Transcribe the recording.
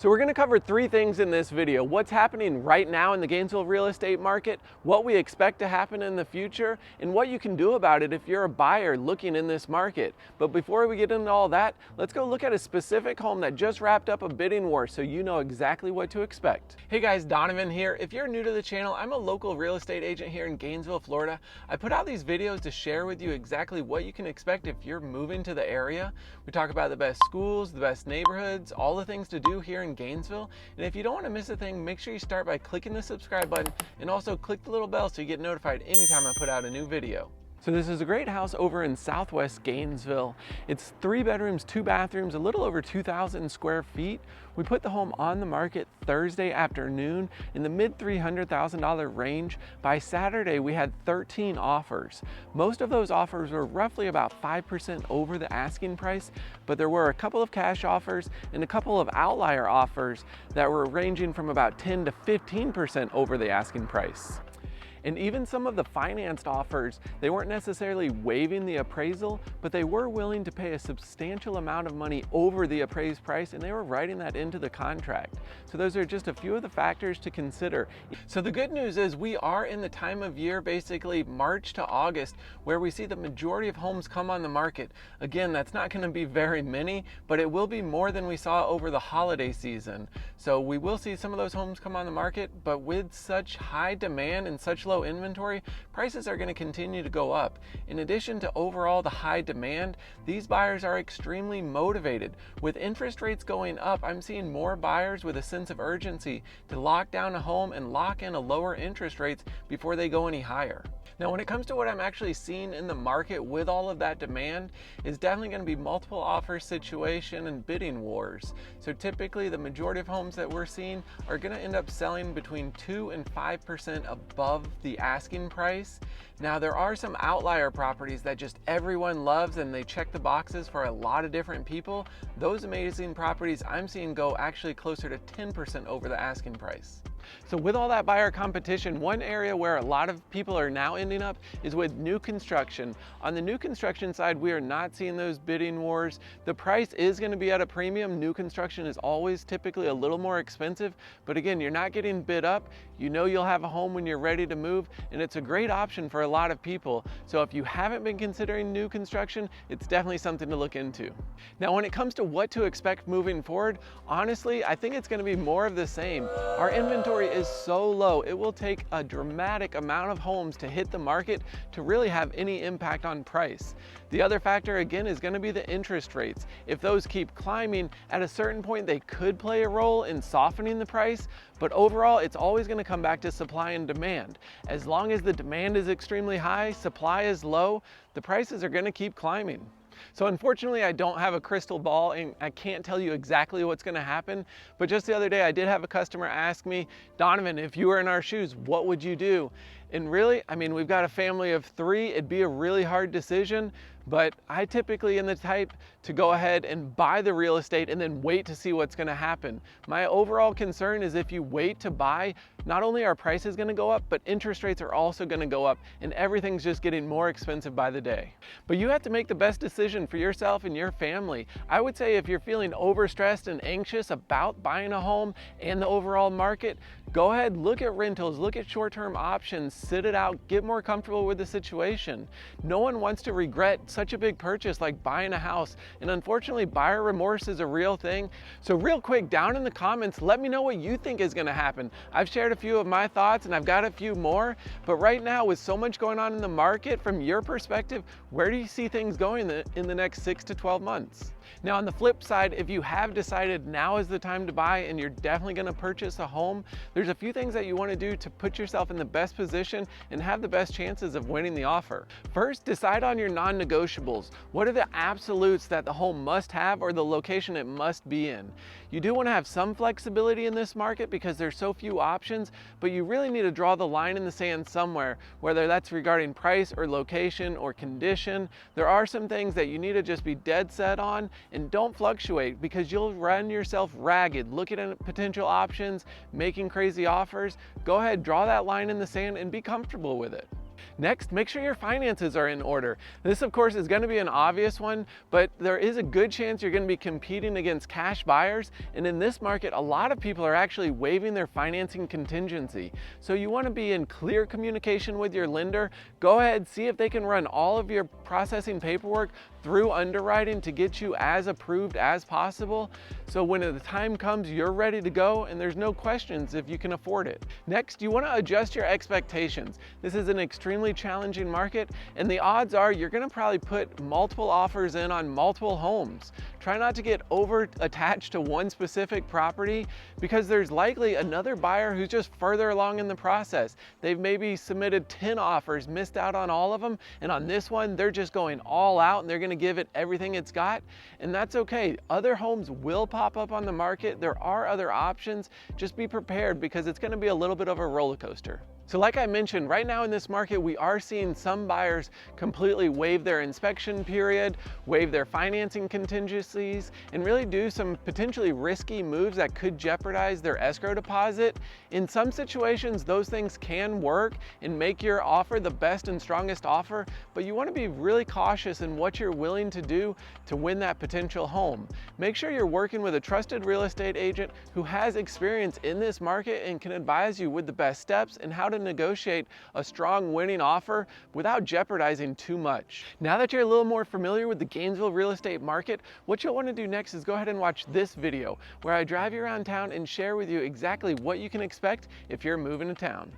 So we're going to cover three things in this video: what's happening right now in the Gainesville real estate market, what we expect to happen in the future, and what you can do about it if you're a buyer looking in this market. But before we get into all that, let's go look at a specific home that just wrapped up a bidding war so you know exactly what to expect. Hey guys, Donavan here. If you're new to the channel, I'm a local real estate agent here in Gainesville, Florida. I put out these videos to share with you exactly what you can expect if you're moving to the area. We talk about the best schools, the best neighborhoods, all the things to do here in Gainesville. And if you don't want to miss a thing, make sure you start by clicking the subscribe button and also click the little bell so you get notified anytime I put out a new video. So this is a great house over in southwest Gainesville. It's 3 bedrooms, 2 bathrooms, a little over 2,000 square feet. We put the home on the market Thursday afternoon in the mid $300,000 range. By Saturday, we had 13 offers. Most of those offers were roughly about 5% over the asking price, but there were a couple of cash offers and a couple of outlier offers that were ranging from about 10 to 15% over the asking price. And even some of the financed offers, they weren't necessarily waiving the appraisal, but they were willing to pay a substantial amount of money over the appraised price, and they were writing that into the contract. So those are just a few of the factors to consider. So the good news is we are in the time of year, basically March to August, where we see the majority of homes come on the market. Again, that's not going to be very many, but it will be more than we saw over the holiday season. So we will see some of those homes come on the market, but with such high demand and such low inventory, prices are going to continue to go up. In addition to overall the high demand, these buyers are extremely motivated. With interest rates going up, I'm seeing more buyers with a sense of urgency to lock down a home and lock in a lower interest rates before they go any higher. Now, when it comes to what I'm actually seeing in the market with all of that demand, is definitely going to be multiple offer situation and bidding wars. So typically the majority of homes that we're seeing are going to end up selling between 2 and 5% above the asking price. Now, there are some outlier properties that just everyone loves and they check the boxes for a lot of different people. Those amazing properties I'm seeing go actually closer to 10% over the asking price. So with all that buyer competition, one area where a lot of people are now ending up is with new construction. On the new construction side, we are not seeing those bidding wars. The price is going to be at a premium. New construction is always typically a little more expensive, but again, you're not getting bid up. You know you'll have a home when you're ready to move, and it's a great option for a lot of people. So if you haven't been considering new construction, it's definitely something to look into. Now, when it comes to what to expect moving forward, honestly, I think it's going to be more of the same. Our inventory is so low, it will take a dramatic amount of homes to hit the market to really have any impact on price. The other factor again is going to be the interest rates. If those keep climbing, at a certain point they could play a role in softening the price, but overall it's always going to come back to supply and demand. As long as the demand is extremely high, supply is low, the prices are going to keep climbing. So unfortunately, I don't have a crystal ball and I can't tell you exactly what's going to happen. But just the other day, I did have a customer ask me, Donavan, if you were in our shoes, what would you do? And really, I mean, we've got a family of 3. It'd be a really hard decision, but I typically am the type to go ahead and buy the real estate and then wait to see what's going to happen. My overall concern is if you wait to buy, not only are prices going to go up, but interest rates are also going to go up, and everything's just getting more expensive by the day. But you have to make the best decision for yourself and your family. I would say if you're feeling overstressed and anxious about buying a home and the overall market, go ahead, look at rentals, look at short-term options, sit it out, get more comfortable with the situation. No one wants to regret such a big purchase like buying a house, and unfortunately buyer remorse is a real thing. So real quick, down in the comments, let me know what you think is going to happen. I've shared a few of my thoughts and I've got a few more, but right now with so much going on in the market, from your perspective, where do you see things going in the next 6 to 12 months? Now, on the flip side, if you have decided now is the time to buy and you're definitely going to purchase a home, there's a few things that you want to do to put yourself in the best position and have the best chances of winning the offer. First, decide on your non-negotiables. What are the absolutes that the home must have or the location it must be in? You do want to have some flexibility in this market because there's so few options, but you really need to draw the line in the sand somewhere, whether that's regarding price or location or condition. There are some things that you need to just be dead set on, and don't fluctuate because you'll run yourself ragged looking at potential options, making crazy offers. Go ahead, draw that line in the sand and be comfortable with it. Next, make sure your finances are in order. This, of course, is going to be an obvious one, but there is a good chance you're going to be competing against cash buyers. And in this market, a lot of people are actually waiving their financing contingency. So you want to be in clear communication with your lender. Go ahead, see if they can run all of your processing paperwork through underwriting to get you as approved as possible. So when the time comes, you're ready to go and there's no questions if you can afford it. Next, you want to adjust your expectations. This is an extremely challenging market, and the odds are you're going to probably put multiple offers in on multiple homes. Try not to get over attached to one specific property, because there's likely another buyer who's just further along in the process. They've maybe submitted 10 offers, missed out on all of them, and on this one they're just going all out and they're going to give it everything it's got, and that's okay. Other homes will pop up on the market. There are other options. Just be prepared, because it's going to be a little bit of a roller coaster. So like I mentioned, right now in this market, we are seeing some buyers completely waive their inspection period, waive their financing contingencies, and really do some potentially risky moves that could jeopardize their escrow deposit. In some situations, those things can work and make your offer the best and strongest offer, but you want to be really cautious in what you're willing to do to win that potential home. Make sure you're working with a trusted real estate agent who has experience in this market and can advise you with the best steps and how to negotiate a strong winning offer without jeopardizing too much. Now that you're a little more familiar with the Gainesville real estate market, what you'll want to do next is go ahead and watch this video where I drive you around town and share with you exactly what you can expect if you're moving to town.